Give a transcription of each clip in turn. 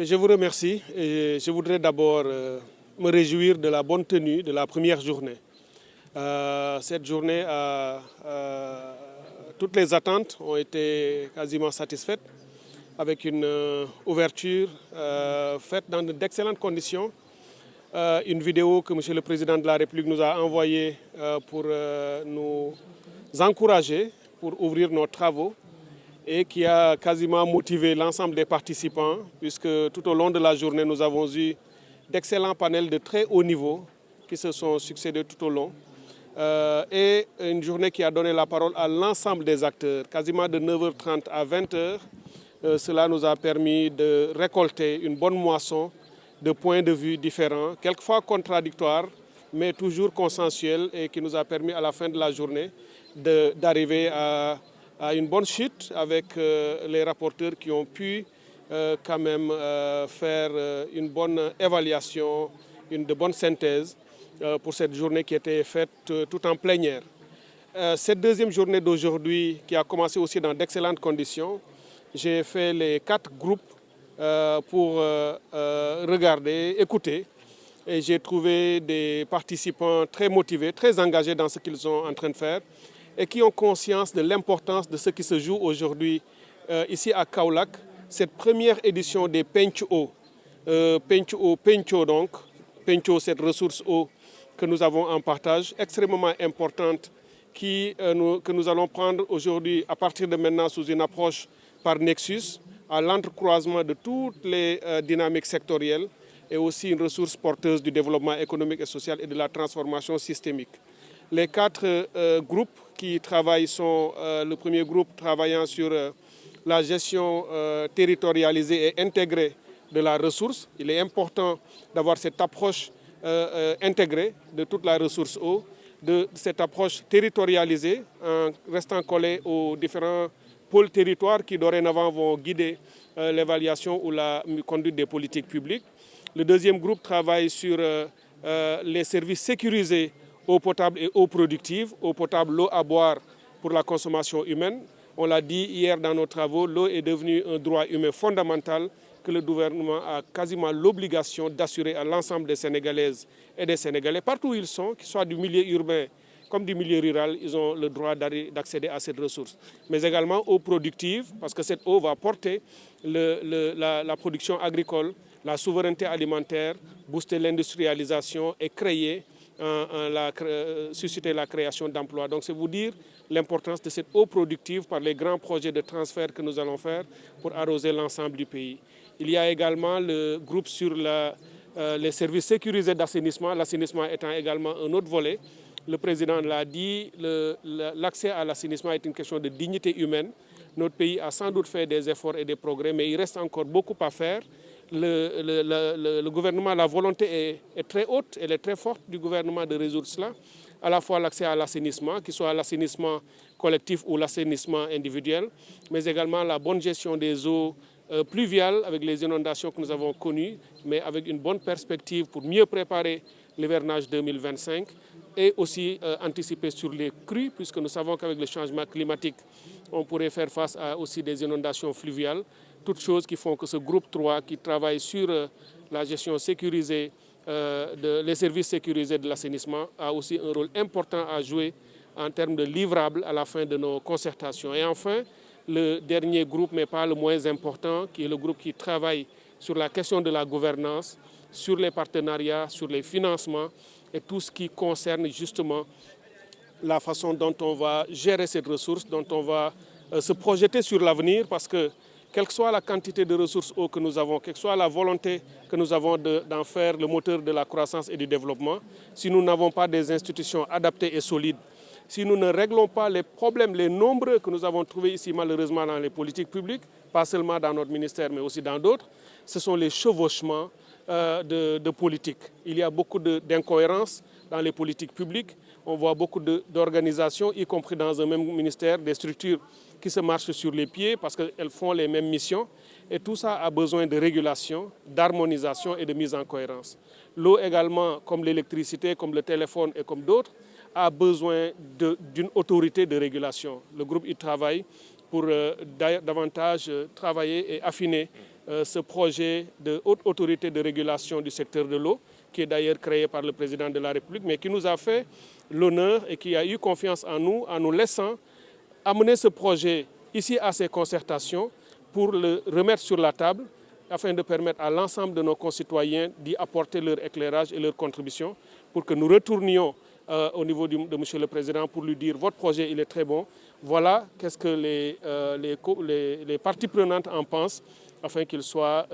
Je vous remercie et je voudrais d'abord me réjouir de la bonne tenue de la première journée. Cette journée, toutes les attentes ont été quasiment satisfaites avec une ouverture faite dans d'excellentes conditions. Une vidéo que Monsieur le Président de la République nous a envoyée pour nous encourager, pour ouvrir nos travaux, et qui a quasiment motivé l'ensemble des participants, puisque tout au long de la journée, nous avons eu d'excellents panels de très haut niveau qui se sont succédés tout au long. Et une journée qui a donné la parole à l'ensemble des acteurs, quasiment de 9h30 à 20h. Cela nous a permis de récolter une bonne moisson de points de vue différents, quelquefois contradictoires, mais toujours consensuels, et qui nous a permis à la fin de la journée d'arriver à une bonne chute avec les rapporteurs qui ont pu quand même faire une bonne évaluation, de bonne synthèse pour cette journée qui était faite tout en plénière. Cette deuxième journée d'aujourd'hui, qui a commencé aussi dans d'excellentes conditions, j'ai fait les 4 groupes pour regarder, écouter, et j'ai trouvé des participants très motivés, très engagés dans ce qu'ils sont en train de faire, et qui ont conscience de l'importance de ce qui se joue aujourd'hui ici à Kaolack, cette première édition des Pencho. Pencho donc, Pencho, cette ressource eau que nous avons en partage, extrêmement importante, que nous allons prendre aujourd'hui à partir de maintenant sous une approche par Nexus, à l'entrecroisement de toutes les dynamiques sectorielles, et aussi une ressource porteuse du développement économique et social et de la transformation systémique. Les 4 groupes qui travaillent sont le premier groupe travaillant sur la gestion territorialisée et intégrée de la ressource. Il est important d'avoir cette approche intégrée de toute la ressource eau, de cette approche territorialisée en restant collé aux différents pôles territoires qui dorénavant vont guider l'évaluation ou la conduite des politiques publiques. Le deuxième groupe travaille sur les services sécurisés, eau potable et eau productive, eau potable, l'eau à boire pour la consommation humaine. On l'a dit hier dans nos travaux, l'eau est devenue un droit humain fondamental que le gouvernement a quasiment l'obligation d'assurer à l'ensemble des Sénégalaises et des Sénégalais, partout où ils sont, qu'ils soient du milieu urbain comme du milieu rural, ils ont le droit d'accéder à cette ressource. Mais également eau productive, parce que cette eau va porter la production agricole, la souveraineté alimentaire, booster l'industrialisation et susciter la création d'emplois. Donc c'est vous dire l'importance de cette eau productive par les grands projets de transfert que nous allons faire pour arroser l'ensemble du pays. Il y a également le groupe sur les services sécurisés d'assainissement, l'assainissement étant également un autre volet. Le président l'a dit, l'accès à l'assainissement est une question de dignité humaine. Notre pays a sans doute fait des efforts et des progrès, mais il reste encore beaucoup à faire. Le gouvernement, la volonté est très haute, elle est très forte du gouvernement de résoudre cela. À la fois l'accès à l'assainissement, qu'il soit l'assainissement collectif ou l'assainissement individuel, mais également la bonne gestion des eaux pluviales avec les inondations que nous avons connues, mais avec une bonne perspective pour mieux préparer l'hivernage 2025 et aussi anticiper sur les crues, puisque nous savons qu'avec le changement climatique, on pourrait faire face à aussi des inondations fluviales. Toutes choses qui font que ce groupe 3 qui travaille sur la gestion sécurisée, les services sécurisés de l'assainissement a aussi un rôle important à jouer en termes de livrables à la fin de nos concertations. Et enfin, le dernier groupe, mais pas le moins important, qui est le groupe qui travaille sur la question de la gouvernance, sur les partenariats, sur les financements et tout ce qui concerne justement la façon dont on va gérer cette ressource, dont on va se projeter sur l'avenir, parce que quelle que soit la quantité de ressources eau que nous avons, quelle que soit la volonté que nous avons d'en faire le moteur de la croissance et du développement, si nous n'avons pas des institutions adaptées et solides, si nous ne réglons pas les problèmes, les nombreux que nous avons trouvés ici malheureusement dans les politiques publiques, pas seulement dans notre ministère mais aussi dans d'autres, ce sont les chevauchements de politique. Il y a beaucoup d'incohérences dans les politiques publiques. On voit beaucoup d'organisations, y compris dans un même ministère, des structures qui se marchent sur les pieds parce qu'elles font les mêmes missions. Et tout ça a besoin de régulation, d'harmonisation et de mise en cohérence. L'eau également, comme l'électricité, comme le téléphone et comme d'autres, a besoin d'une autorité de régulation. Le groupe y travaille pour davantage travailler et affiner ce projet de haute autorité de régulation du secteur de l'eau, qui est d'ailleurs créé par le président de la République, mais qui nous a fait l'honneur et qui a eu confiance en nous laissant amener ce projet ici à ces concertations pour le remettre sur la table afin de permettre à l'ensemble de nos concitoyens d'y apporter leur éclairage et leur contribution pour que nous retournions au niveau de M. le Président pour lui dire votre projet il est très bon, voilà qu'est-ce que les parties prenantes en pensent afin qu'elle soit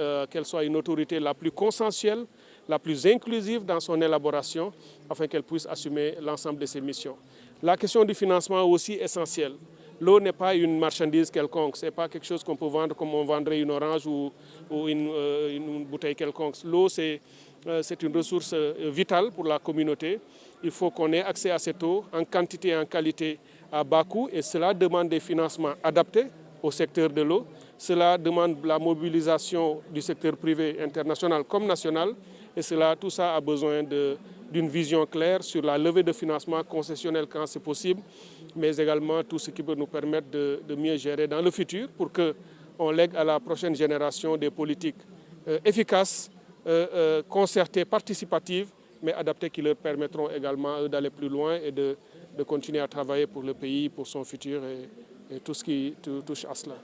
une autorité la plus consensuelle, la plus inclusive dans son élaboration afin qu'elle puisse assumer l'ensemble de ses missions. La question du financement est aussi essentielle. L'eau n'est pas une marchandise quelconque, ce n'est pas quelque chose qu'on peut vendre comme on vendrait une orange ou une bouteille quelconque. L'eau, c'est une ressource vitale pour la communauté. Il faut qu'on ait accès à cette eau en quantité et en qualité à bas coût et cela demande des financements adaptés au secteur de l'eau. Cela demande la mobilisation du secteur privé international comme national et tout ça a besoin d'une vision claire sur la levée de financement concessionnel quand c'est possible, mais également tout ce qui peut nous permettre de mieux gérer dans le futur pour qu'on lègue à la prochaine génération des politiques efficaces, concertées, participatives, mais adaptées qui leur permettront également d'aller plus loin et de continuer à travailler pour le pays, pour son futur et tout ce qui touche à cela.